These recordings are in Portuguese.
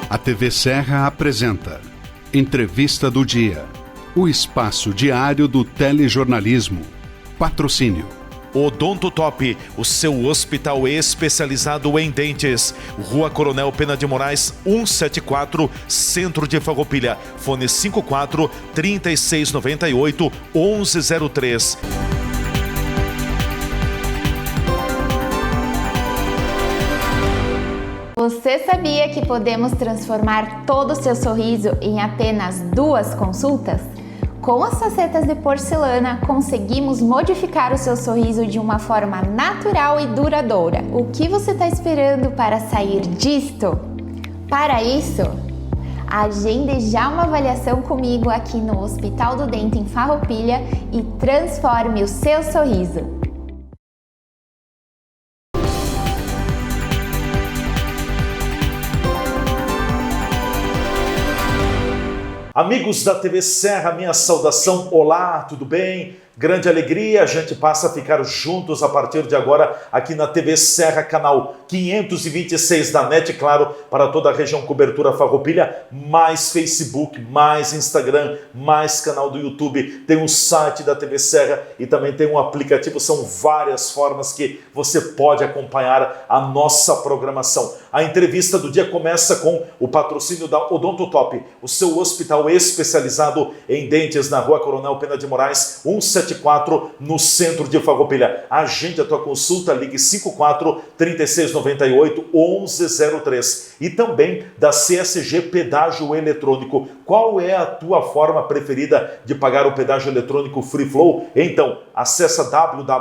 A TV Serra apresenta Entrevista do Dia, o espaço diário do telejornalismo. Patrocínio Odonto Top, o seu hospital especializado em dentes. Rua Coronel Pena de Moraes, 174, Centro de Farroupilha. Fone 54 3698 1103. Você sabia que podemos transformar todo o seu sorriso em apenas 2 consultas? Com as facetas de porcelana, conseguimos modificar o seu sorriso de uma forma natural e duradoura. O que você está esperando para sair disto? Para isso, agende já uma avaliação comigo aqui no Hospital do Dente em Farroupilha e transforme o seu sorriso. Amigos da TV Serra, minha saudação, olá, tudo bem? Grande alegria, a gente passa a ficar juntos a partir de agora aqui na TV Serra, canal 526 da NET, claro, para toda a região cobertura Farroupilha, mais Facebook, mais Instagram, mais canal do YouTube, tem um site da TV Serra e também tem um aplicativo, são várias formas que você pode acompanhar a nossa programação. A entrevista do dia começa com o patrocínio da Odonto Top, o seu hospital especializado em dentes na Rua Coronel Pena de Moraes, 174, no centro de Farroupilha. Agende a tua consulta, ligue 54 3698 1103. E também da CSG Pedágio Eletrônico. Qual é a tua forma preferida de pagar o pedágio eletrônico Free Flow? Então, acessa www.csg.com.br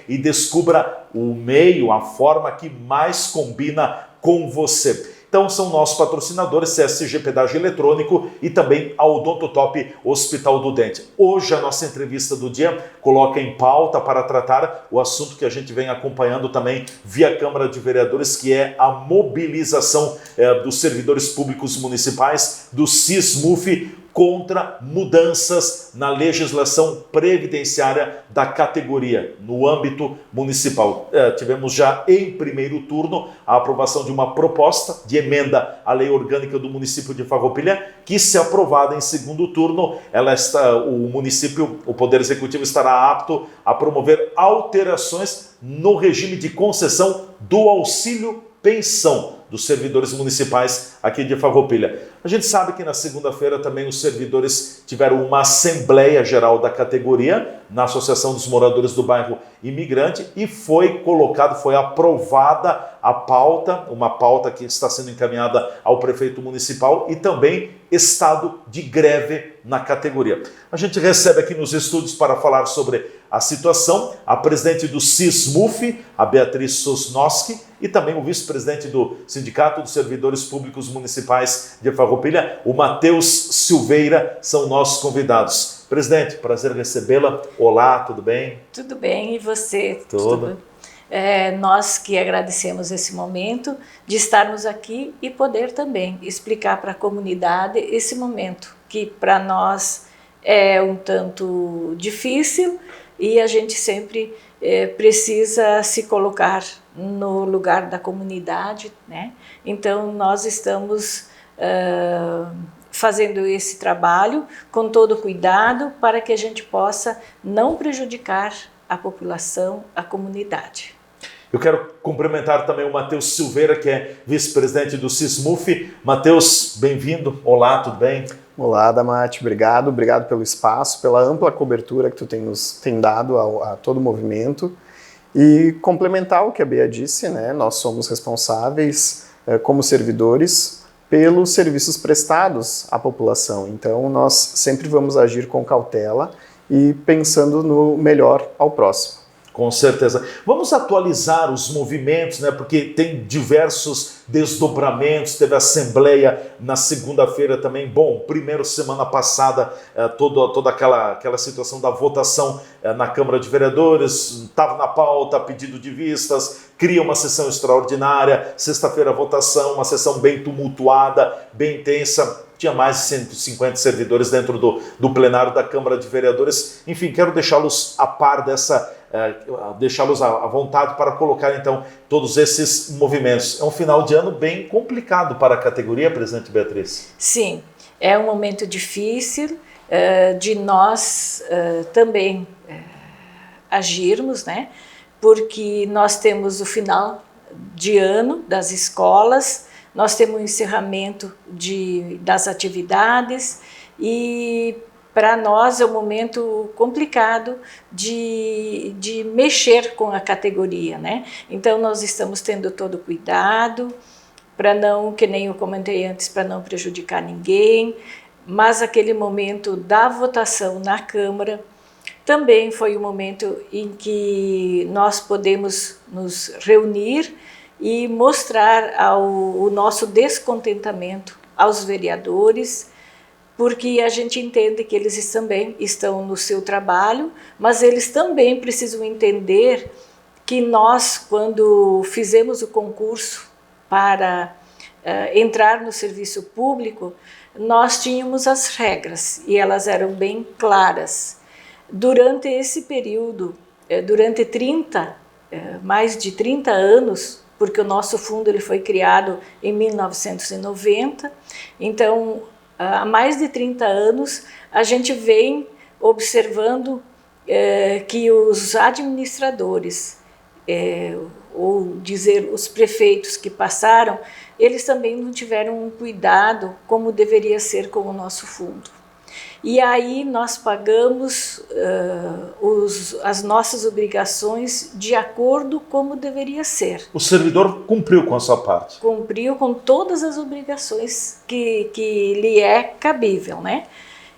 e descubra o meio, a forma que mais combina com você. Então são nossos patrocinadores, CSG Pedágio Eletrônico e também a Odonto Top Hospital do Dente. Hoje a nossa entrevista do dia coloca em pauta para tratar o assunto que a gente vem acompanhando também via Câmara de Vereadores, que é a mobilização dos servidores públicos municipais, do SISMUF, contra mudanças na legislação previdenciária da categoria no âmbito municipal. Tivemos já em primeiro turno a aprovação de uma proposta de emenda à lei orgânica do município de Farroupilha, que, se aprovada em segundo turno, o município, o Poder Executivo, estará apto a promover alterações no regime de concessão do auxílio pensão dos servidores municipais aqui de Farroupilha. A gente sabe que na segunda-feira também os servidores tiveram uma Assembleia Geral da categoria na Associação dos Moradores do Bairro Imigrante e foi aprovada a pauta, uma pauta que está sendo encaminhada ao prefeito municipal e também estado de greve na categoria. A gente recebe aqui nos estúdios para falar sobre a situação a presidente do SISMUF, a Beatriz Sosnoski, e também o vice-presidente do Sindicato dos Servidores Públicos Municipais de Farroupilha, o Matheus Silveira, são nossos convidados. Presidente, prazer recebê-la. Olá, tudo bem? Tudo bem, e você? Tudo. Nós que agradecemos esse momento de estarmos aqui e poder também explicar para a comunidade esse momento, que para nós é um tanto difícil e a gente sempre precisa se colocar no lugar da comunidade, né? Então nós estamos fazendo esse trabalho com todo cuidado para que a gente possa não prejudicar a população, a comunidade. Eu quero cumprimentar também o Matheus Silveira, que é vice-presidente do SISMUF. Matheus, bem-vindo. Olá, tudo bem? Olá, Damate, obrigado pelo espaço, pela ampla cobertura que tu tem dado a todo o movimento. E complementar o que a Bea disse, né? Nós somos responsáveis como servidores pelos serviços prestados à população. Então, nós sempre vamos agir com cautela e pensando no melhor ao próximo. Com certeza. Vamos atualizar os movimentos, né? Porque tem diversos desdobramentos, teve assembleia na segunda-feira também. Bom, primeiro, semana passada, toda aquela situação da votação na Câmara de Vereadores, estava na pauta, pedido de vistas, cria uma sessão extraordinária, sexta-feira votação, uma sessão bem tumultuada, bem intensa. Tinha mais de 150 servidores dentro do plenário da Câmara de Vereadores. Enfim, quero deixá-los a par deixá-los à vontade para colocar então todos esses movimentos. É um final de ano bem complicado para a categoria, presidente Beatriz. Sim, é um momento difícil de nós também agirmos, né? Porque nós temos o final de ano das escolas, nós temos o encerramento das atividades e para nós é um momento complicado de mexer com a categoria, né? Então nós estamos tendo todo cuidado para não, que nem eu comentei antes, para não prejudicar ninguém, mas aquele momento da votação na Câmara também foi o momento em que nós podemos nos reunir e mostrar o nosso descontentamento aos vereadores, porque a gente entende que eles também estão no seu trabalho, mas eles também precisam entender que nós, quando fizemos o concurso para entrar no serviço público, nós tínhamos as regras e elas eram bem claras. Durante esse período, durante mais de 30 anos, porque o nosso fundo ele foi criado em 1990, então há mais de 30 anos a gente vem observando que os administradores, ou dizer os prefeitos que passaram, eles também não tiveram um cuidado como deveria ser com o nosso fundo. E aí nós pagamos as nossas obrigações de acordo como deveria ser. O servidor cumpriu com a sua parte? Cumpriu com todas as obrigações que lhe é cabível, né?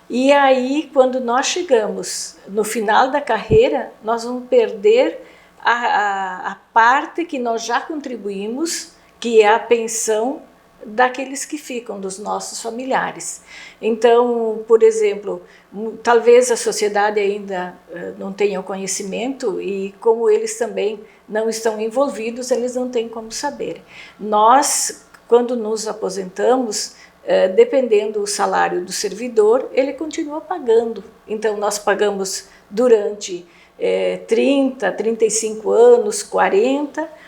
E aí, quando nós chegamos no final da carreira, nós vamos perder a parte que nós já contribuímos, que é a pensão daqueles que ficam, dos nossos familiares. Então, por exemplo, talvez a sociedade ainda não tenha o conhecimento e como eles também não estão envolvidos, eles não têm como saber. Nós, quando nos aposentamos, dependendo do salário do servidor, ele continua pagando. Então, nós pagamos durante 30, 35 anos, 40.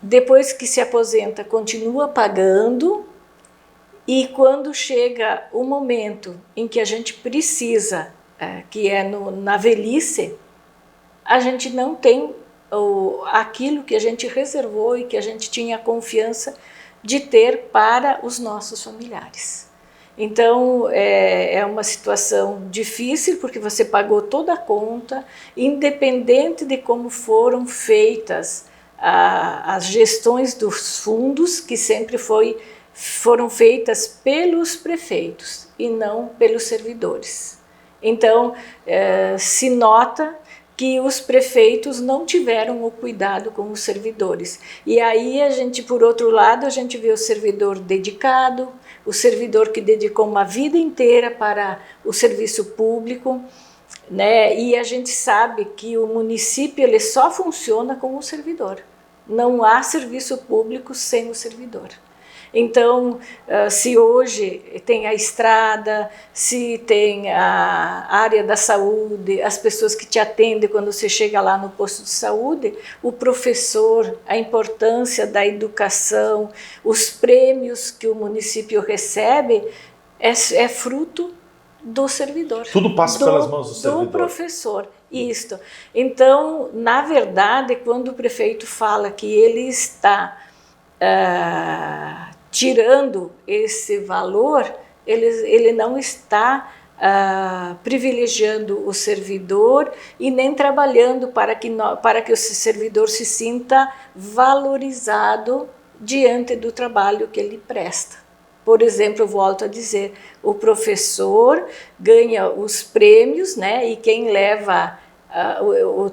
Depois que se aposenta, continua pagando, e quando chega o momento em que a gente precisa, que é na velhice, a gente não tem aquilo que a gente reservou e que a gente tinha confiança de ter para os nossos familiares. Então, é uma situação difícil, porque você pagou toda a conta, independente de como foram feitas as gestões dos fundos, que sempre foram feitas pelos prefeitos e não pelos servidores. Então, se nota que os prefeitos não tiveram o cuidado com os servidores. E aí, por outro lado, a gente vê o servidor dedicado, o servidor que dedicou uma vida inteira para o serviço público, né? E a gente sabe que o município ele só funciona com o servidor. Não há serviço público sem o servidor. Então, se hoje tem a estrada, se tem a área da saúde, as pessoas que te atendem quando você chega lá no posto de saúde, o professor, a importância da educação, os prêmios que o município recebe, é fruto do servidor. Tudo passa pelas mãos do servidor. Do professor. Isto. Então, na verdade, quando o prefeito fala que ele está tirando esse valor, ele não está privilegiando o servidor e nem trabalhando para que o servidor se sinta valorizado diante do trabalho que ele presta. Por exemplo, eu volto a dizer, o professor ganha os prêmios, né, e quem leva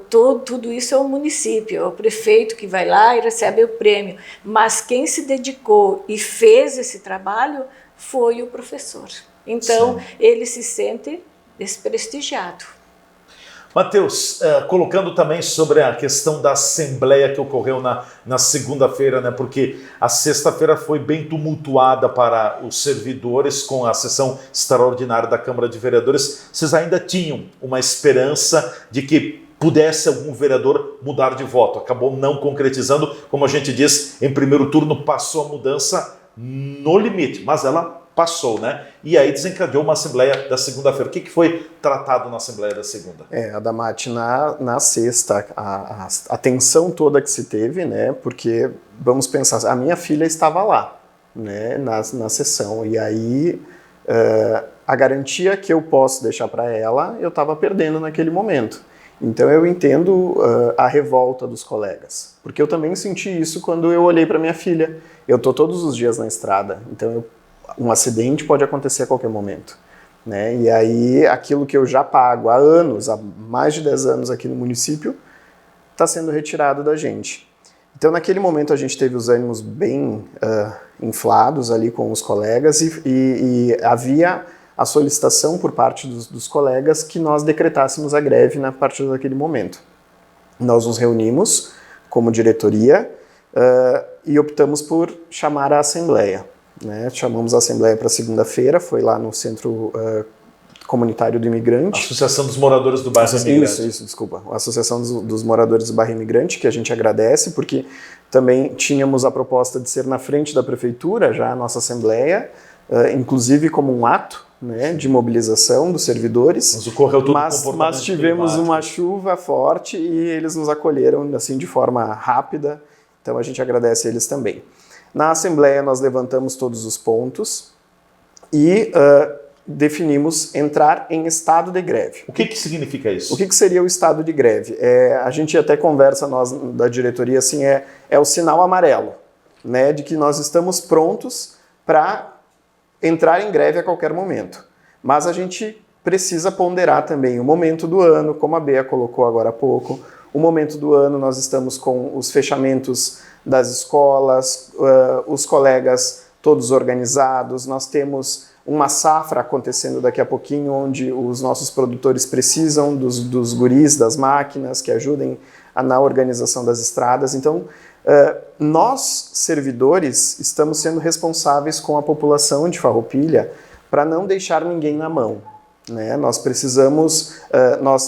tudo isso é o município, é o prefeito que vai lá e recebe o prêmio, mas quem se dedicou e fez esse trabalho foi o professor. Então, sim, ele se sente desprestigiado. Mateus, colocando também sobre a questão da assembleia que ocorreu na segunda-feira, né? Porque a sexta-feira foi bem tumultuada para os servidores com a sessão extraordinária da Câmara de Vereadores. Vocês ainda tinham uma esperança de que pudesse algum vereador mudar de voto. Acabou não concretizando, como a gente diz, em primeiro turno passou a mudança no limite, mas ela passou, né? E aí desencadeou uma assembleia da segunda-feira. O que foi tratado na assembleia da segunda? Adamati, na sexta, a tensão toda que se teve, né? Porque, vamos pensar, a minha filha estava lá, né? Na sessão, e aí a garantia que eu posso deixar para ela, eu estava perdendo naquele momento. Então eu entendo a revolta dos colegas, porque eu também senti isso quando eu olhei para minha filha. Eu estou todos os dias na estrada, então um acidente pode acontecer a qualquer momento, né? E aí aquilo que eu já pago há anos, há mais de 10 anos aqui no município, está sendo retirado da gente. Então naquele momento a gente teve os ânimos bem inflados ali com os colegas e havia a solicitação por parte dos colegas que nós decretássemos a greve a partir daquele momento. Nós nos reunimos como diretoria e optamos por chamar a assembleia, né? Chamamos a assembleia para segunda-feira, foi lá no Centro Comunitário do Imigrante. Associação dos Moradores do Bairro Imigrante. Isso, desculpa. A Associação dos Moradores do Bairro Imigrante, que a gente agradece, porque também tínhamos a proposta de ser na frente da prefeitura, já a nossa assembleia, inclusive como um ato, né, de mobilização dos servidores, mas ocorreu todo mas tivemos climático. Uma chuva forte e eles nos acolheram assim de forma rápida, então a gente agradece a eles também. Na Assembleia nós levantamos todos os pontos e definimos entrar em estado de greve. O que significa isso? O que seria o estado de greve? A gente até conversa, nós da diretoria, assim, é o sinal amarelo, né, de que nós estamos prontos para entrar em greve a qualquer momento. Mas a gente precisa ponderar também o momento do ano, como a Bea colocou agora há pouco. O momento do ano nós estamos com os fechamentos das escolas, os colegas todos organizados, nós temos uma safra acontecendo daqui a pouquinho, onde os nossos produtores precisam dos guris, das máquinas, que ajudem na organização das estradas. Então, nós, servidores, estamos sendo responsáveis com a população de Farroupilha para não deixar ninguém na mão, né? Nós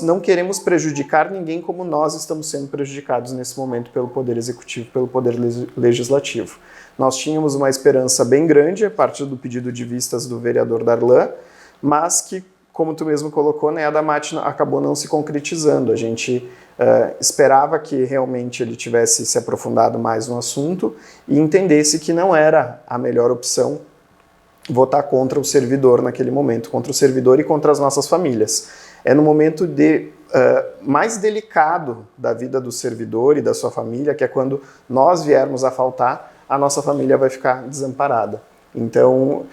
não queremos prejudicar ninguém como nós estamos sendo prejudicados nesse momento pelo Poder Executivo, pelo Poder Legislativo. Nós tínhamos uma esperança bem grande a partir do pedido de vistas do vereador Darlan, mas que, como tu mesmo colocou, né, a Adamati acabou não se concretizando. A gente esperava que realmente ele tivesse se aprofundado mais no assunto e entendesse que não era a melhor opção votar contra o servidor naquele momento, contra o servidor e contra as nossas famílias. É no momento mais delicado da vida do servidor e da sua família, que é quando nós viermos a faltar, a nossa família vai ficar desamparada. Então,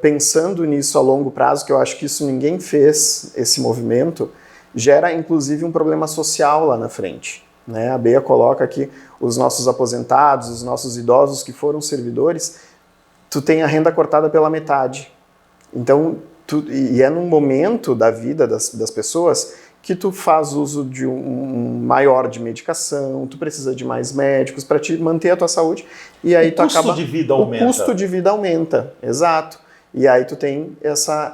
pensando nisso a longo prazo, que eu acho que isso ninguém fez, esse movimento, gera inclusive um problema social lá na frente, né? A Bea coloca aqui os nossos aposentados, os nossos idosos que foram servidores, tu tem a renda cortada pela metade. Então, e é num momento da vida das pessoas que tu faz uso de um maior de medicação, tu precisa de mais médicos para te manter a tua saúde, e aí o custo de vida aumenta. O custo de vida aumenta, exato. E aí tu tem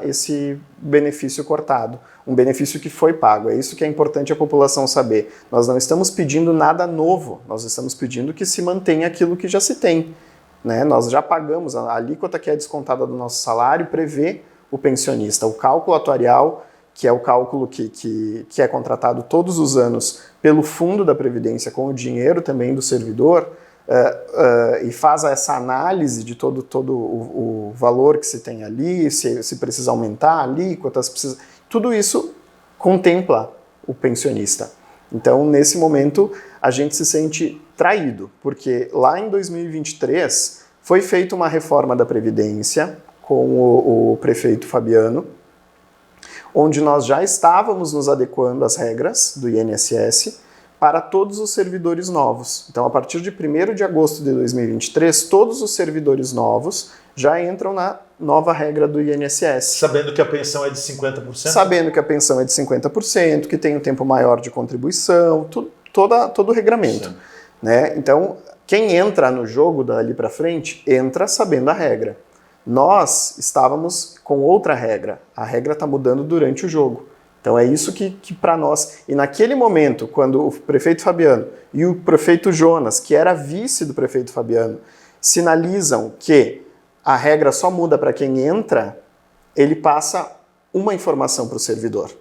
esse benefício cortado, um benefício que foi pago. É isso que é importante a população saber. Nós não estamos pedindo nada novo, nós estamos pedindo que se mantenha aquilo que já se tem, né? Nós já pagamos, a alíquota que é descontada do nosso salário prevê o pensionista. O cálculo atuarial, que é o cálculo que é contratado todos os anos pelo Fundo da Previdência com o dinheiro também do servidor, e faz essa análise de todo o valor que se tem ali, se precisa aumentar a alíquota, tudo isso contempla o pensionista. Então, nesse momento, a gente se sente traído, porque lá em 2023 foi feita uma reforma da Previdência com o prefeito Fabiano, onde nós já estávamos nos adequando às regras do INSS para todos os servidores novos. Então, a partir de 1º de agosto de 2023, todos os servidores novos já entram na nova regra do INSS. Sabendo que a pensão é de 50%? Sabendo que a pensão é de 50%, que tem um tempo maior de contribuição, todo o regramento, né? Então, quem entra no jogo dali para frente, entra sabendo a regra. Nós estávamos com outra regra. A regra está mudando durante o jogo. Então é isso que para nós, e naquele momento, quando o prefeito Fabiano e o prefeito Jonas, que era vice do prefeito Fabiano, sinalizam que a regra só muda para quem entra, ele passa uma informação para o servidor.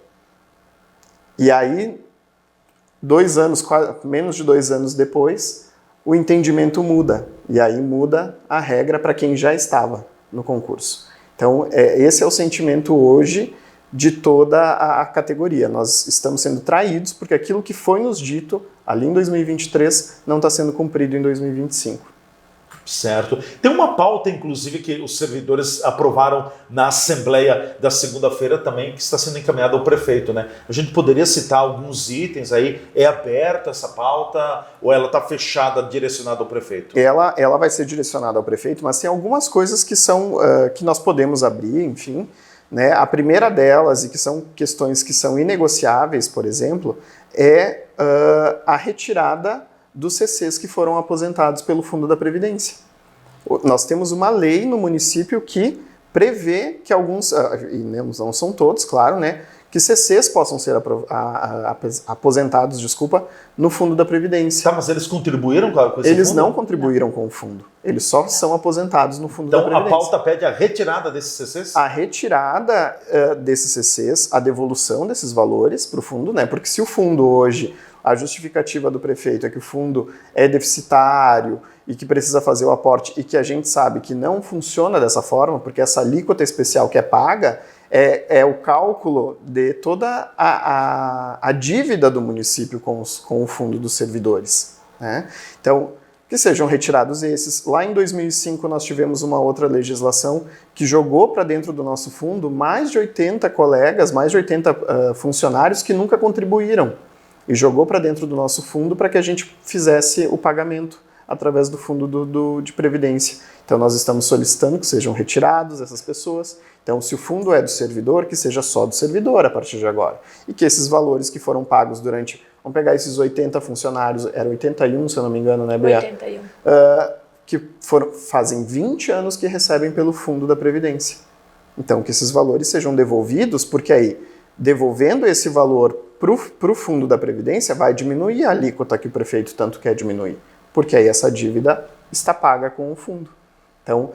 E aí, menos de 2 anos depois, o entendimento muda. E aí muda a regra para quem já estava no concurso. Então, esse é o sentimento hoje de toda a categoria. Nós estamos sendo traídos porque aquilo que foi nos dito ali em 2023 não está sendo cumprido em 2025. Certo. Tem uma pauta, inclusive, que os servidores aprovaram na Assembleia da segunda-feira também, que está sendo encaminhada ao prefeito, né? A gente poderia citar alguns itens aí. É aberta essa pauta ou ela está fechada, direcionada ao prefeito? Ela vai ser direcionada ao prefeito, mas tem algumas coisas que são que nós podemos abrir, enfim. Né? A primeira delas, e que são questões que são inegociáveis, por exemplo, é a retirada dos CCs que foram aposentados pelo Fundo da Previdência. Nós temos uma lei no município que prevê que alguns, e não são todos, claro, né, que CCs possam ser aposentados, no Fundo da Previdência. Tá, mas eles contribuíram com esse Eles fundo? não contribuíram com o fundo. Eles só são aposentados no Fundo da Previdência. Então a pauta pede a retirada desses CCs? A retirada desses CCs, a devolução desses valores para o fundo, né? Porque se o fundo hoje, a justificativa do prefeito é que o fundo é deficitário e que precisa fazer o aporte e que a gente sabe que não funciona dessa forma, porque essa alíquota especial que é paga é o cálculo de toda a dívida do município com o fundo dos servidores. Né? Então, que sejam retirados esses. Lá em 2005 nós tivemos uma outra legislação que jogou para dentro do nosso fundo mais de 80 colegas, mais de 80 funcionários que nunca contribuíram. E jogou para dentro do nosso fundo para que a gente fizesse o pagamento através do fundo de previdência. Então nós estamos solicitando que sejam retirados essas pessoas. Então se o fundo é do servidor, que seja só do servidor a partir de agora. E que esses valores que foram pagos durante, vamos pegar esses 80 funcionários, eram 81 se eu não me engano, né, Bea? 81. Que fazem 20 anos que recebem pelo fundo da previdência. Então que esses valores sejam devolvidos, porque aí, devolvendo esse valor para o fundo da previdência, vai diminuir a alíquota que o prefeito tanto quer diminuir. Porque aí essa dívida está paga com o fundo. Então,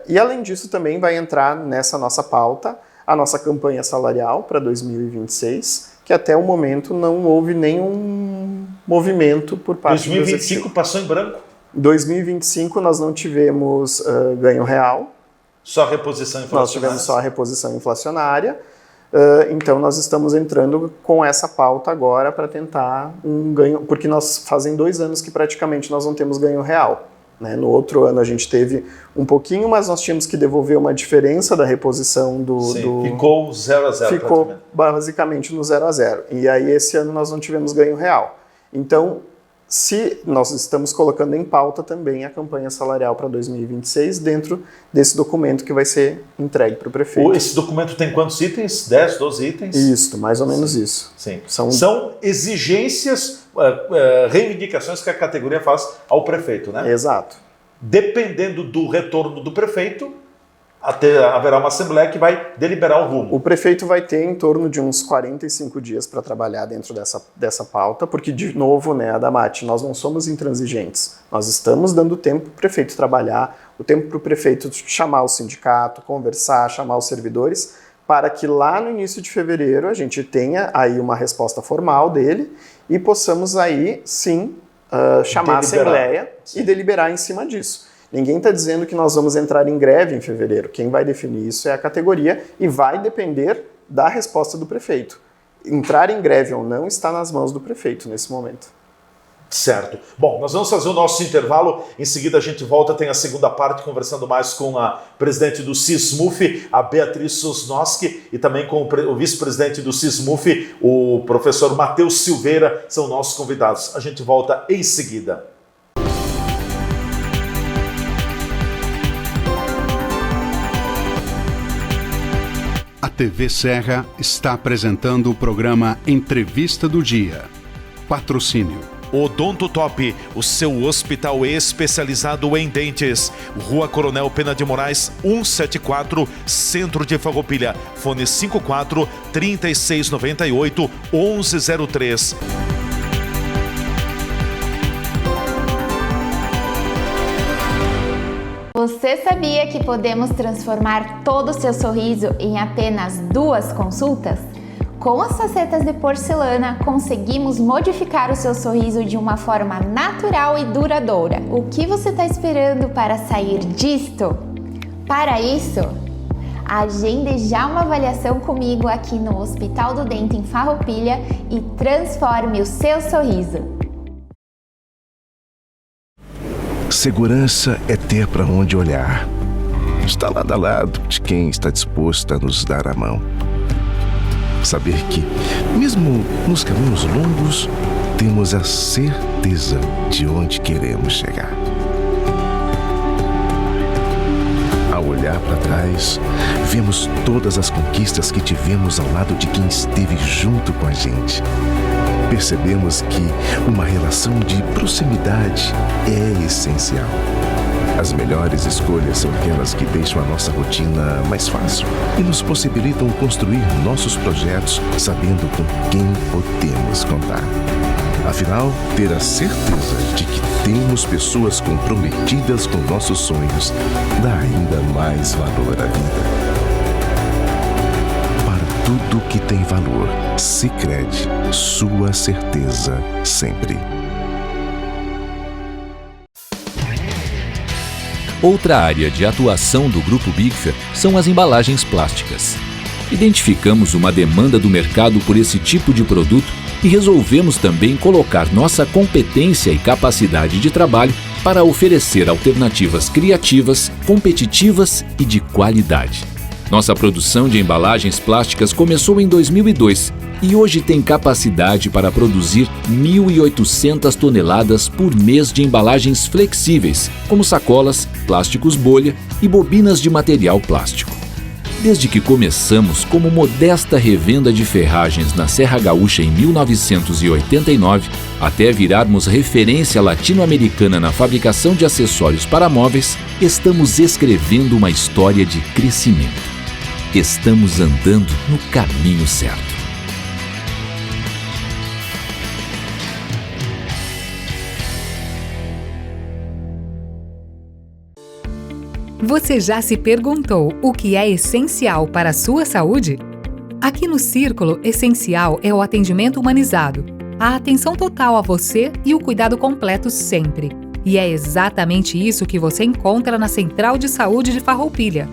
e além disso também vai entrar nessa nossa pauta a nossa campanha salarial para 2026, que até o momento não houve nenhum movimento por parte do executivo. 2025 passou em branco? 2025 nós não tivemos ganho real. Só reposição inflacionária? Nós tivemos só a reposição inflacionária. Então nós estamos entrando com essa pauta agora para tentar um ganho, porque nós fazem 2 anos que praticamente nós não temos ganho real. Né? No outro ano a gente teve um pouquinho, mas nós tínhamos que devolver uma diferença da reposição ficou 0 a 0. Ficou basicamente no 0 a 0. E aí esse ano nós não tivemos ganho real. Então, se nós estamos colocando em pauta também a campanha salarial para 2026 dentro desse documento que vai ser entregue para o prefeito. Esse documento tem quantos itens? 10, 12 itens? Isso, mais ou menos isso. Sim. São exigências, reivindicações que a categoria faz ao prefeito, né? Exato. Dependendo do retorno do prefeito, haverá uma assembleia que vai deliberar o rumo. O prefeito vai ter em torno de uns 45 dias para trabalhar dentro dessa pauta, porque, de novo, né, Adamati, nós não somos intransigentes. Nós estamos dando tempo para o prefeito trabalhar, o tempo para o prefeito chamar o sindicato, conversar, chamar os servidores, para que lá no início de fevereiro a gente tenha aí uma resposta formal dele e possamos aí, sim, chamar a assembleia e deliberar em cima disso. Ninguém está dizendo que nós vamos entrar em greve em fevereiro. Quem vai definir isso é a categoria e vai depender da resposta do prefeito. Entrar em greve ou não está nas mãos do prefeito nesse momento. Certo. Bom, nós vamos fazer o nosso intervalo. Em seguida a gente volta, tem a segunda parte, conversando mais com a presidente do Sismuf, a Beatriz Sosnoski, e também com o vice-presidente do Sismuf, o professor Matheus Silveira, são nossos convidados. A gente volta em seguida. A TV Serra está apresentando o programa Entrevista do Dia. Patrocínio Odonto Top, o seu hospital especializado em dentes. Rua Coronel Pena de Moraes, 174, Centro de Farroupilha. Fone 54 3698 1103. Você sabia que podemos transformar todo o seu sorriso em apenas 2 consultas? Com as facetas de porcelana, conseguimos modificar o seu sorriso de uma forma natural e duradoura. O que você está esperando para sair disto? Para isso, agende já uma avaliação comigo aqui no Hospital do Dente em Farroupilha e transforme o seu sorriso. Segurança é ter para onde olhar. Está lado a lado de quem está disposto a nos dar a mão. Saber que, mesmo nos caminhos longos, temos a certeza de onde queremos chegar. Ao olhar para trás, vemos todas as conquistas que tivemos ao lado de quem esteve junto com a gente. Percebemos que uma relação de proximidade é essencial. As melhores escolhas são aquelas que deixam a nossa rotina mais fácil e nos possibilitam construir nossos projetos sabendo com quem podemos contar. Afinal, ter a certeza de que temos pessoas comprometidas com nossos sonhos dá ainda mais valor à vida. Para tudo que tem valor, Sicredi, sua certeza sempre. Outra área de atuação do Grupo Bigfer são as embalagens plásticas. Identificamos uma demanda do mercado por esse tipo de produto e resolvemos também colocar nossa competência e capacidade de trabalho para oferecer alternativas criativas, competitivas e de qualidade. Nossa produção de embalagens plásticas começou em 2002 e hoje tem capacidade para produzir 1.800 toneladas por mês de embalagens flexíveis, como sacolas, plásticos bolha e bobinas de material plástico. Desde que começamos como modesta revenda de ferragens na Serra Gaúcha em 1989, até virarmos referência latino-americana na fabricação de acessórios para móveis, estamos escrevendo uma história de crescimento. Estamos andando no caminho certo. Você já se perguntou o que é essencial para a sua saúde? Aqui no Círculo, essencial é o atendimento humanizado, a atenção total a você e o cuidado completo sempre. E é exatamente isso que você encontra na Central de Saúde de Farroupilha.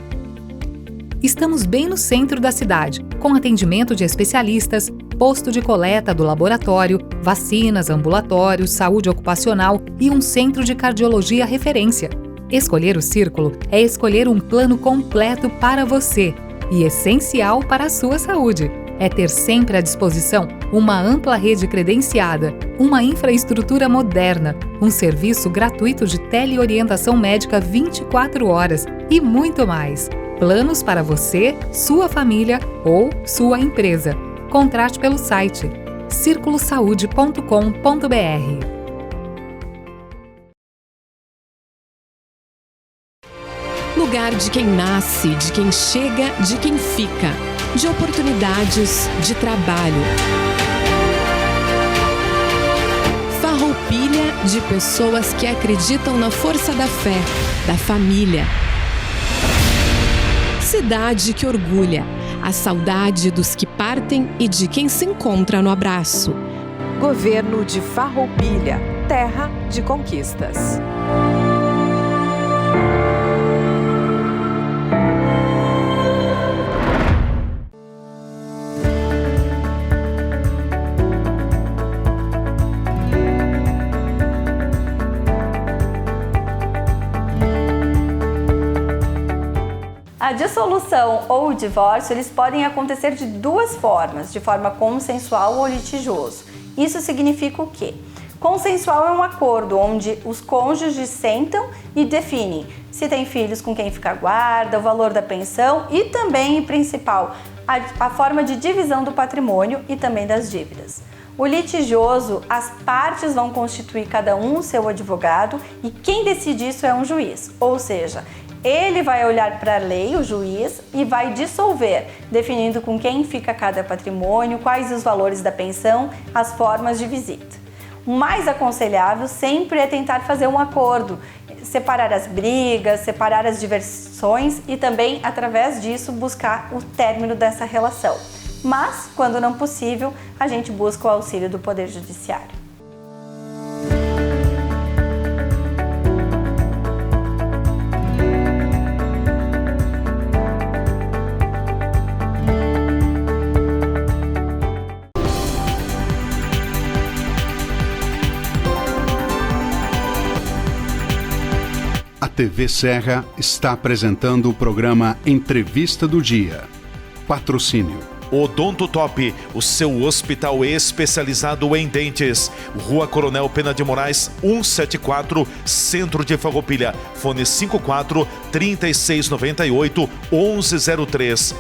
Estamos bem no centro da cidade, com atendimento de especialistas, posto de coleta do laboratório, vacinas, ambulatórios, saúde ocupacional e um centro de cardiologia referência. Escolher o Círculo é escolher um plano completo para você e essencial para a sua saúde. É ter sempre à disposição uma ampla rede credenciada, uma infraestrutura moderna, um serviço gratuito de teleorientação médica 24 horas e muito mais. Planos para você, sua família ou sua empresa. Contrate pelo site circulosaude.com.br. Lugar de quem nasce, de quem chega, de quem fica, de oportunidades, de trabalho. Farroupilha de pessoas que acreditam na força da fé, da família. Cidade que orgulha, a saudade dos que partem e de quem se encontra no abraço. Governo de Farroupilha, terra de conquistas. A dissolução ou o divórcio, eles podem acontecer de 2 formas, de forma consensual ou litigioso. Isso significa o quê? Consensual é um acordo onde os cônjuges sentam e definem se tem filhos com quem ficar guarda, o valor da pensão e também, e principal, a forma de divisão do patrimônio e também das dívidas. O litigioso, as partes vão constituir cada um o seu advogado e quem decide isso é um juiz, ou seja, ele vai olhar para a lei, o juiz, e vai dissolver, definindo com quem fica cada patrimônio, quais os valores da pensão, as formas de visita. O mais aconselhável sempre é tentar fazer um acordo, separar as brigas, separar as diversões e também, através disso, buscar o término dessa relação. Mas, quando não possível, a gente busca o auxílio do Poder Judiciário. A TV Serra está apresentando o programa Entrevista do Dia. Patrocínio Odonto Top, o seu hospital especializado em dentes. Rua Coronel Pena de Moraes, 174, Centro de Farroupilha. Fone 54 3698 1103.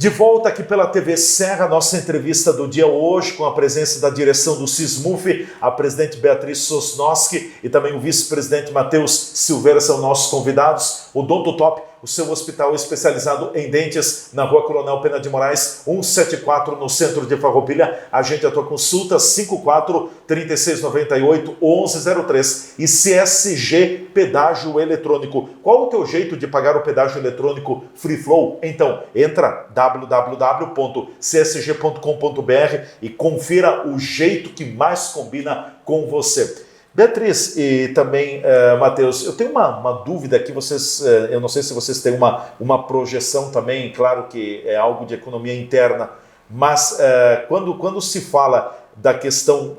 De volta aqui pela TV Serra, nossa entrevista do dia hoje com a presença da direção do SISMUF, a presidente Beatriz Sosnoski e também o vice-presidente Matheus Silveira são nossos convidados. O Odonto Top, o seu hospital especializado em dentes, na Rua Coronel Pena de Moraes, 174, no centro de Farroupilha. Agende a tua consulta, 54 3698 1103. E CSG Pedágio Eletrônico. Qual o teu jeito de pagar o pedágio eletrônico Free Flow? Então, entra www.csg.com.br e confira o jeito que mais combina com você. Beatriz e também Matheus, eu tenho uma dúvida aqui, eu não sei se vocês têm uma projeção também, claro que é algo de economia interna, mas quando se fala da questão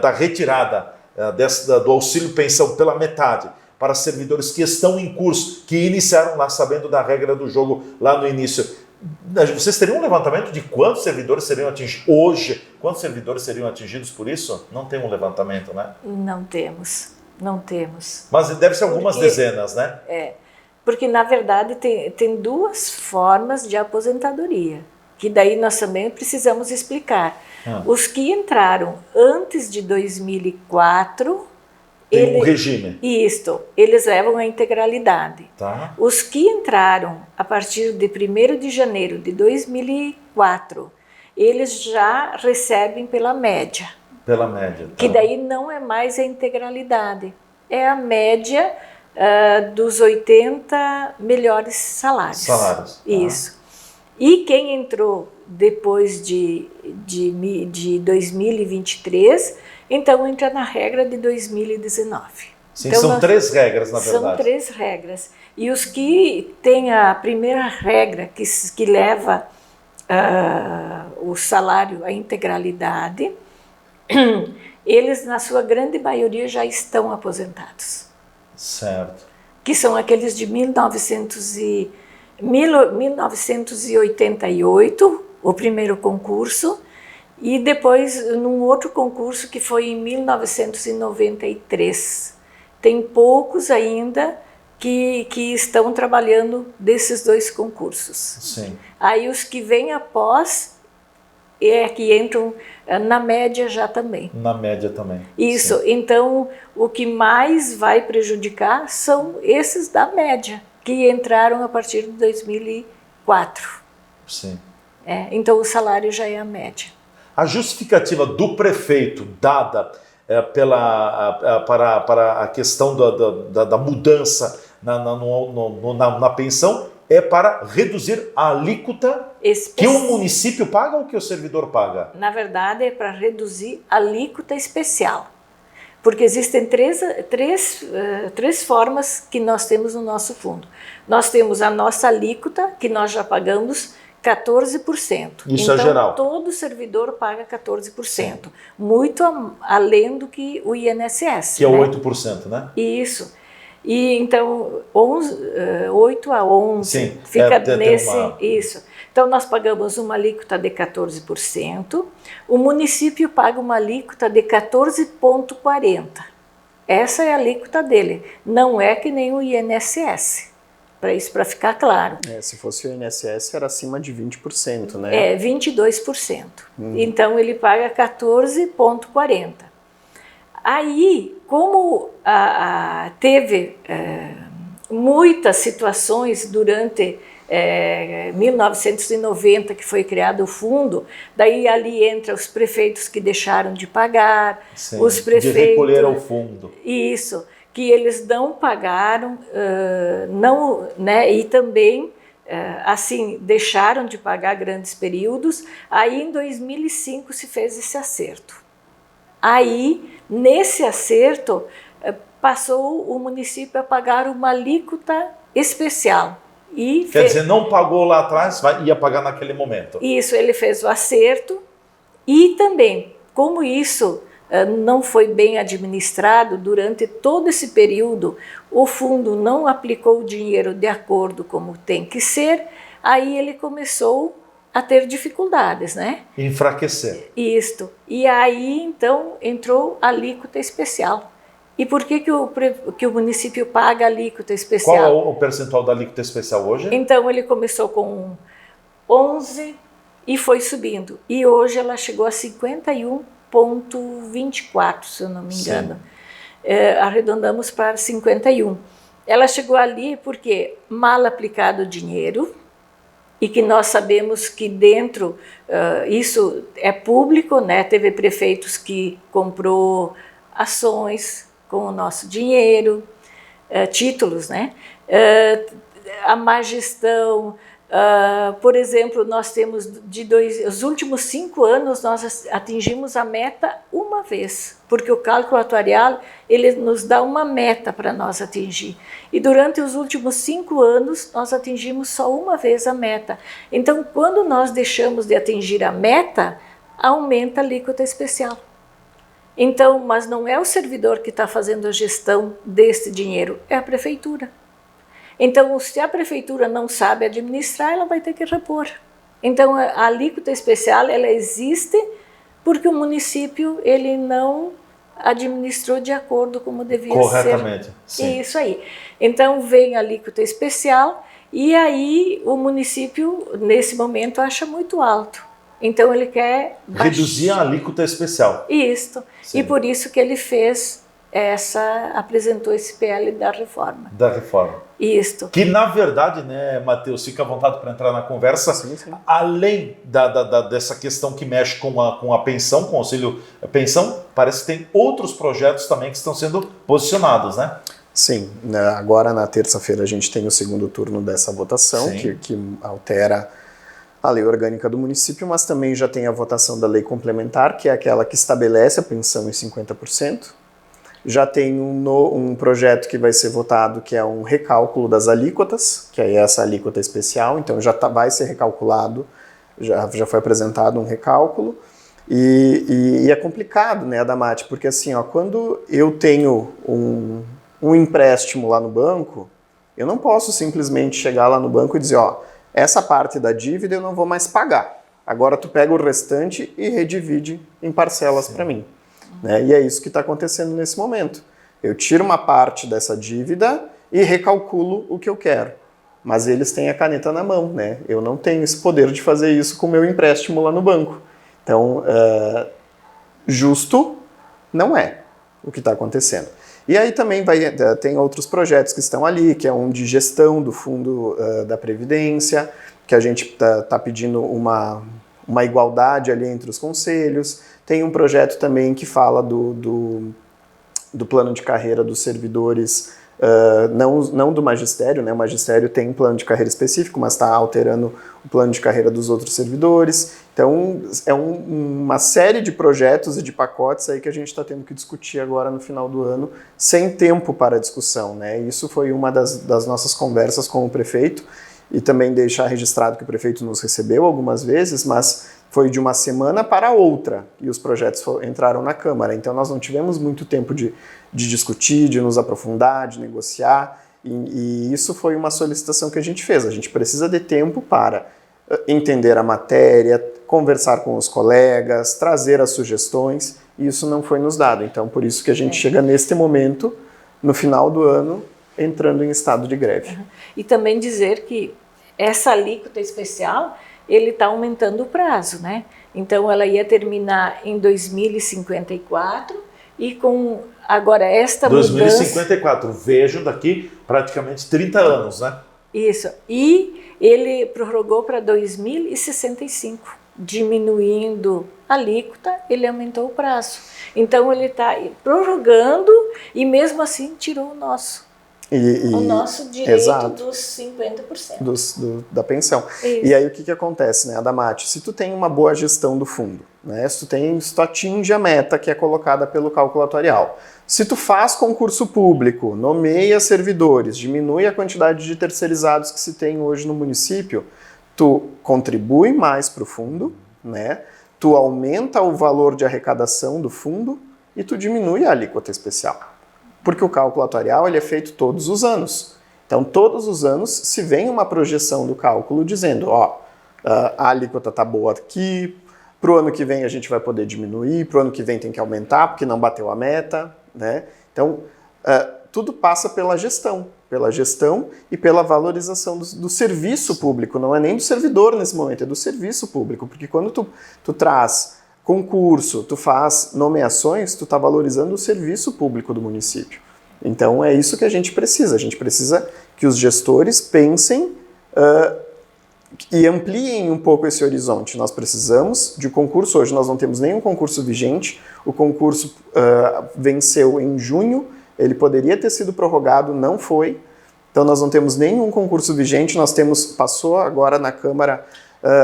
da retirada do auxílio pensão pela metade para servidores que estão em curso, que iniciaram lá sabendo da regra do jogo lá no início, vocês teriam um levantamento de quantos servidores seriam atingidos hoje? Quantos servidores seriam atingidos por isso? Não tem um levantamento, né? Não temos. Mas deve ser algumas dezenas, né? Porque na verdade tem duas formas de aposentadoria, que daí nós também precisamos explicar. Os que entraram antes de 2004... Tem um regime. Isto, eles levam a integralidade. Tá. Os que entraram a partir de 1º de janeiro de 2004, eles já recebem pela média. Pela média. Tá. Que daí não é mais a integralidade. É a média dos 80 melhores salários. Salários. Isso. E quem entrou depois de 2023... Então, entra na regra de 2019. Sim, então, são 3 regras, na verdade. São 3 regras. E os que têm a primeira regra, que leva o salário à integralidade, eles, na sua grande maioria, já estão aposentados. Certo. Que são aqueles de 1988, o primeiro concurso, e depois num outro concurso que foi em 1993. Tem poucos ainda que estão trabalhando desses 2 concursos. Sim. Aí os que vêm após que entram na média já também. Na média também. Isso. Sim. Então o que mais vai prejudicar são esses da média, que entraram a partir de 2004. Sim. Então o salário já é a média. A justificativa do prefeito dada para a questão da mudança na pensão é para reduzir a alíquota que o município paga ou que o servidor paga? Na verdade, é para reduzir a alíquota especial. Porque existem três formas que nós temos no nosso fundo. Nós temos a nossa alíquota, que nós já pagamos 14%. Isso é geral. Todo servidor paga 14%. Sim. Muito além do que o INSS. Que é o 8%, né? Isso. E então, 8 a 11, sim, fica nesse... Isso. Então, nós pagamos uma alíquota de 14%, o município paga uma alíquota de 14,40%. Essa é a alíquota dele, não é que nem o INSS. para isso, para ficar claro. Se fosse o INSS era acima de 20%, né? 22%. Então ele paga 14,40. Aí, como teve muitas situações durante 1990 que foi criado o fundo, daí ali entra os prefeitos que deixaram de pagar, Sim, os prefeitos... de recolher ao fundo. Isso, que eles não pagaram, não, né, e também, assim, deixaram de pagar grandes períodos. Aí, em 2005, se fez esse acerto. Aí, nesse acerto, passou o município a pagar uma alíquota especial. Quer dizer, não pagou lá atrás, ia pagar naquele momento. Isso, ele fez o acerto. E também, como isso não foi bem administrado durante todo esse período, o fundo não aplicou o dinheiro de acordo como tem que ser, aí ele começou a ter dificuldades, né? Enfraquecer. Isto. E aí, então, entrou a alíquota especial. E por que o município paga a alíquota especial? Qual é o percentual da alíquota especial hoje? Então, ele começou com 11 e foi subindo. E hoje ela chegou a 51,24, se eu não me engano. Arredondamos para 51. Ela chegou ali porque mal aplicado o dinheiro, e que nós sabemos que dentro, isso é público, né? Teve prefeitos que comprou ações com o nosso dinheiro, títulos, né? A má gestão, por exemplo, nós temos os últimos 5 anos nós atingimos a meta uma vez, porque o cálculo atuarial ele nos dá uma meta para nós atingir. E durante os últimos 5 anos nós atingimos só uma vez a meta. Então, quando nós deixamos de atingir a meta, aumenta a alíquota especial. Então, mas não é o servidor que está fazendo a gestão desse dinheiro, é a prefeitura. Então, se a prefeitura não sabe administrar, ela vai ter que repor. Então, a alíquota especial, ela existe porque o município ele não administrou de acordo como devia corretamente, ser. Sim. Isso aí. Então, vem a alíquota especial e aí o município, nesse momento, acha muito alto. Então ele quer reduzir a alíquota especial. Isso. E por isso que ele apresentou esse PL da reforma. Da reforma. Isto. Que na verdade, né, Matheus, fica à vontade para entrar na conversa, sim. Além dessa questão que mexe com a pensão, com o auxílio pensão, parece que tem outros projetos também que estão sendo posicionados, né? Sim, agora na terça-feira a gente tem o segundo turno dessa votação, que altera a lei orgânica do município, mas também já tem a votação da lei complementar, que é aquela que estabelece a pensão em 50%. Já tem um projeto que vai ser votado, que é um recálculo das alíquotas, que é essa alíquota especial, então já vai ser recalculado, já foi apresentado um recálculo. E é complicado, né, Adamati, porque assim, quando eu tenho um empréstimo lá no banco, eu não posso simplesmente chegar lá no banco e dizer, essa parte da dívida eu não vou mais pagar. Agora tu pega o restante e redivide em parcelas para mim. Né? E é isso que está acontecendo nesse momento. Eu tiro uma parte dessa dívida e recalculo o que eu quero. Mas eles têm a caneta na mão, né? Eu não tenho esse poder de fazer isso com o meu empréstimo lá no banco. Então, justo não é o que está acontecendo. E aí também tem outros projetos que estão ali, que é um de gestão do fundo da Previdência, que a gente está pedindo uma igualdade ali entre os conselhos. Tem um projeto também que fala do plano de carreira dos servidores, não do magistério, né? O magistério tem um plano de carreira específico, mas está alterando o plano de carreira dos outros servidores. Então, é uma série de projetos e de pacotes aí que a gente está tendo que discutir agora no final do ano, sem tempo para discussão, né? Isso foi uma das nossas conversas com o prefeito, e também deixar registrado que o prefeito nos recebeu algumas vezes, mas foi de uma semana para outra e os projetos entraram na Câmara. Então, nós não tivemos muito tempo de discutir, de nos aprofundar, de negociar, e isso foi uma solicitação que a gente fez. A gente precisa de tempo para entender a matéria, conversar com os colegas, trazer as sugestões, e isso não foi nos dado. Então, por isso que a gente chega neste momento, no final do ano, entrando em estado de greve. E também dizer que essa alíquota especial, ele está aumentando o prazo, né? Então ela ia terminar em 2054 e com agora esta 2054, mudança... vejam daqui praticamente 30 anos, né? Isso, e ele prorrogou para 2065, diminuindo a alíquota, ele aumentou o prazo. Então ele está prorrogando e mesmo assim tirou o nosso. O nosso direito, exato, dos 50%. Da pensão. Isso. E aí o que acontece, né, Adamati? Se tu tem uma boa gestão do fundo, né, se tu atinge a meta que é colocada pelo cálculo atuarial, se tu faz concurso público, nomeia servidores, diminui a quantidade de terceirizados que se tem hoje no município, tu contribui mais para o fundo, né, tu aumenta o valor de arrecadação do fundo e tu diminui a alíquota especial. Porque o cálculo atuarial ele é feito todos os anos. Então, todos os anos se vem uma projeção do cálculo dizendo, ó, a alíquota está boa aqui, para o ano que vem a gente vai poder diminuir, para o ano que vem tem que aumentar porque não bateu a meta, né? Então, tudo passa pela gestão e pela valorização do serviço público, não é nem do servidor nesse momento, é do serviço público, porque quando tu traz concurso, tu faz nomeações, tu está valorizando o serviço público do município. Então é isso que a gente precisa que os gestores pensem e ampliem um pouco esse horizonte. Nós precisamos de concurso, hoje nós não temos nenhum concurso vigente, o concurso venceu em junho, ele poderia ter sido prorrogado, não foi, então nós não temos nenhum concurso vigente, passou agora na Câmara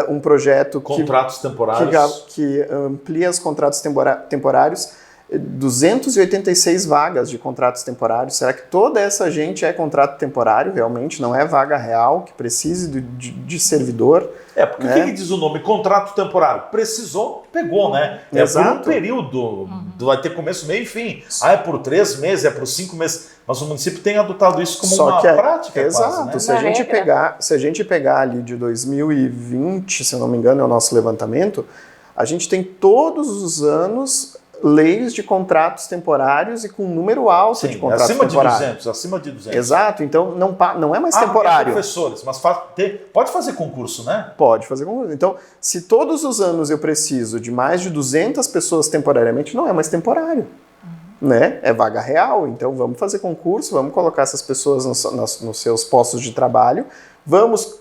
um projeto contratos temporários que amplia os contratos temporários, 286 vagas de contratos temporários. Será que toda essa gente é contrato temporário realmente? Não é vaga real que precise de servidor? Porque o que diz o nome? Contrato temporário. Precisou, pegou, né? Exato. Por um período, vai ter começo, meio e fim. É por 3 meses, é por 5 meses. Mas o município tem adotado isso como uma prática. Exato. Quase, né? Se a gente pegar ali de 2020, se eu não me engano, é o nosso levantamento, a gente tem todos os anos leis de contratos temporários e com um número alto de contratos temporários. Acima de 200. Exato, então não é mais temporário. Professores, mas pode fazer concurso, né? Pode fazer concurso. Então, se todos os anos eu preciso de mais de 200 pessoas temporariamente, não é mais temporário. Né? É vaga real, então vamos fazer concurso, vamos colocar essas pessoas nos seus postos de trabalho, vamos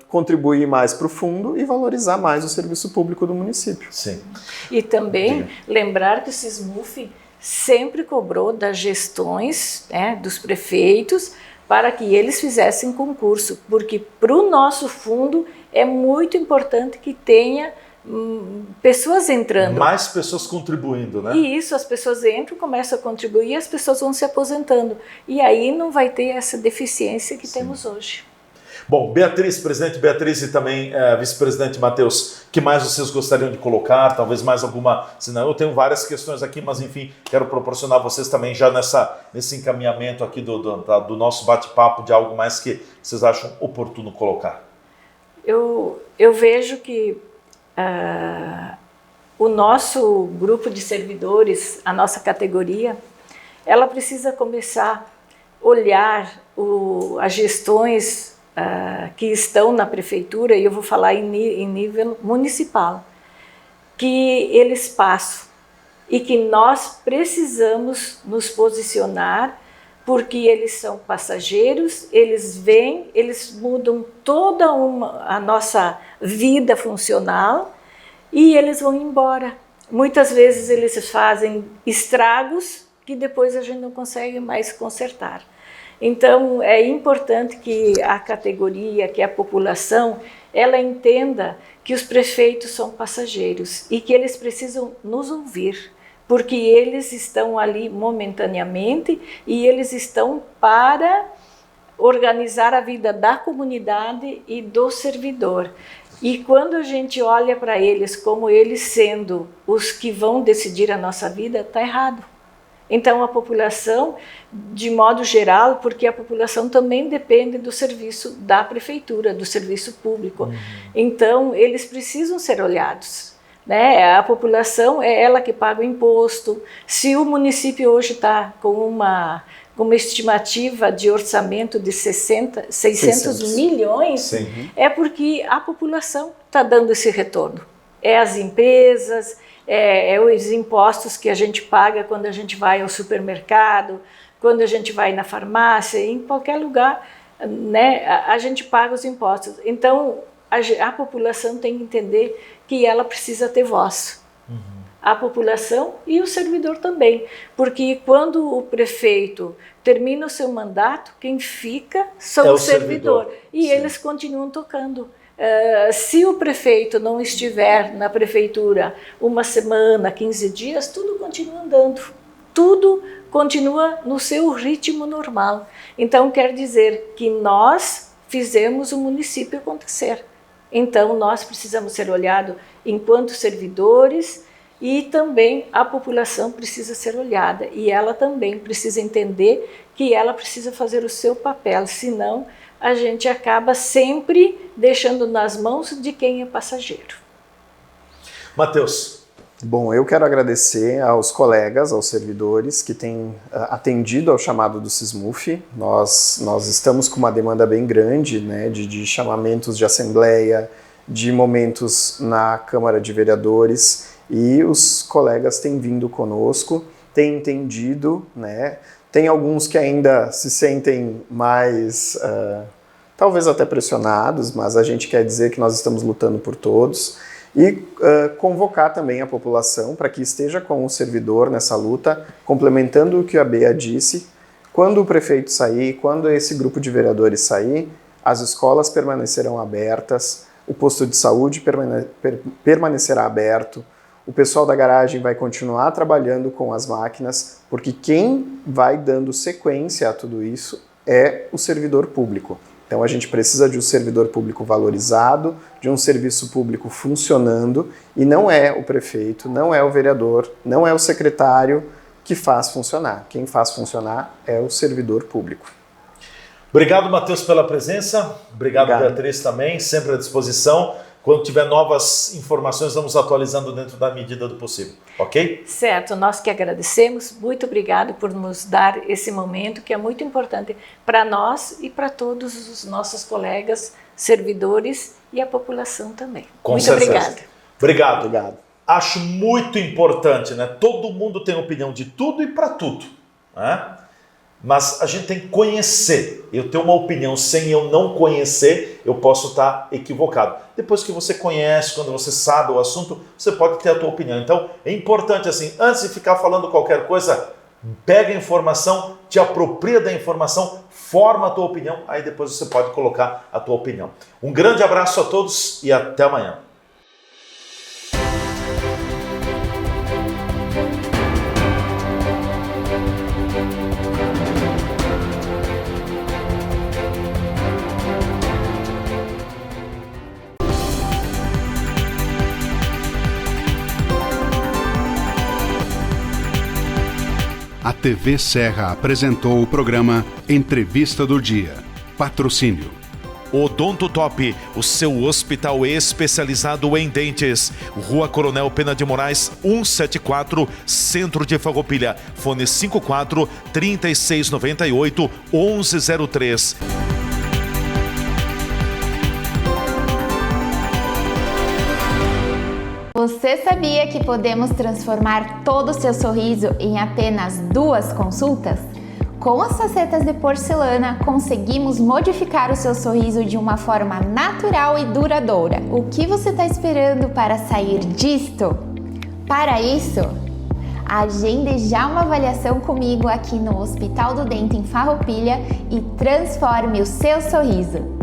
contribuir mais para o fundo e valorizar mais o serviço público do município. Sim. E também lembrar que o SISMUF sempre cobrou das gestões, né, dos prefeitos, para que eles fizessem concurso, porque para o nosso fundo é muito importante que tenha pessoas entrando. Mais pessoas contribuindo, né? E isso, as pessoas entram, começam a contribuir e as pessoas vão se aposentando. E aí não vai ter essa deficiência que temos hoje. Bom, presidente Beatriz e também vice-presidente Matheus, que mais vocês gostariam de colocar? Talvez mais alguma... Senão eu tenho várias questões aqui, mas enfim, quero proporcionar a vocês também já nesse encaminhamento aqui do nosso bate-papo de algo mais que vocês acham oportuno colocar. Eu vejo que o nosso grupo de servidores, a nossa categoria, ela precisa começar a olhar as gestões que estão na prefeitura, e eu vou falar em nível municipal, que eles passam e que nós precisamos nos posicionar, porque eles são passageiros, eles vêm, eles mudam toda a nossa vida funcional e eles vão embora. Muitas vezes eles fazem estragos que depois a gente não consegue mais consertar. Então, é importante que a categoria, que a população, ela entenda que os prefeitos são passageiros e que eles precisam nos ouvir, porque eles estão ali momentaneamente e eles estão para organizar a vida da comunidade e do servidor. E quando a gente olha para eles como eles sendo os que vão decidir a nossa vida, está errado. Então, a população, de modo geral, porque a população também depende do serviço da prefeitura, do serviço público. Então, eles precisam ser olhados, né? A população é ela que paga o imposto. Se o município hoje está com com uma estimativa de orçamento de 600 milhões, Sim. é porque a população está dando esse retorno. É as empresas, é os impostos que a gente paga quando a gente vai ao supermercado, quando a gente vai na farmácia, em qualquer lugar, né, a gente paga os impostos. Então, a população tem que entender que ela precisa ter voz. A população e o servidor também, porque quando o prefeito termina o seu mandato, quem fica são o servidor. E Sim. eles continuam tocando. Se o prefeito não estiver na prefeitura uma semana, 15 dias, tudo continua andando. Tudo continua no seu ritmo normal. Então, quer dizer que nós fizemos o município acontecer. Então, nós precisamos ser olhados enquanto servidores e também a população precisa ser olhada. E ela também precisa entender que ela precisa fazer o seu papel, senão a gente acaba sempre deixando nas mãos de quem é passageiro. Matheus. Bom, eu quero agradecer aos colegas, aos servidores que têm atendido ao chamado do SISMUF. Nós estamos com uma demanda bem grande, né, de chamamentos de assembleia, de momentos na Câmara de Vereadores, e os colegas têm vindo conosco, têm entendido, né? Tem alguns que ainda se sentem mais, talvez até pressionados, mas a gente quer dizer que nós estamos lutando por todos. E convocar também a população para que esteja com o servidor nessa luta, complementando o que a Bea disse. Quando o prefeito sair, quando esse grupo de vereadores sair, as escolas permanecerão abertas, o posto de saúde permanecerá aberto, o pessoal da garagem vai continuar trabalhando com as máquinas, porque quem vai dando sequência a tudo isso é o servidor público. Então a gente precisa de um servidor público valorizado, de um serviço público funcionando, e não é o prefeito, não é o vereador, não é o secretário que faz funcionar. Quem faz funcionar é o servidor público. Obrigado, Matheus, pela presença. Obrigado, Beatriz, também, sempre à disposição. Quando tiver novas informações, vamos atualizando dentro da medida do possível, ok? Certo, nós que agradecemos. Muito obrigado por nos dar esse momento, que é muito importante para nós e para todos os nossos colegas, servidores e a população também. Com muito certeza. obrigada. Obrigado. Acho muito importante, né? Todo mundo tem opinião de tudo e para tudo, né? Mas a gente tem que conhecer. Eu tenho uma opinião, sem eu não conhecer, eu posso estar equivocado. Depois que você conhece, quando você sabe o assunto, você pode ter a tua opinião. Então, é importante assim, antes de ficar falando qualquer coisa, pega a informação, te apropria da informação, forma a tua opinião, aí depois você pode colocar a tua opinião. Um grande abraço a todos e até amanhã. A TV Serra apresentou o programa Entrevista do Dia. Patrocínio. Odonto Top, o seu hospital especializado em dentes. Rua Coronel Pena de Moraes, 174, Centro de Farroupilha. Fone 54 3698 1103. Você sabia que podemos transformar todo o seu sorriso em apenas 2 consultas? Com as facetas de porcelana, conseguimos modificar o seu sorriso de uma forma natural e duradoura. O que você está esperando para sair disto? Para isso, agende já uma avaliação comigo aqui no Hospital do Dente em Farroupilha e transforme o seu sorriso.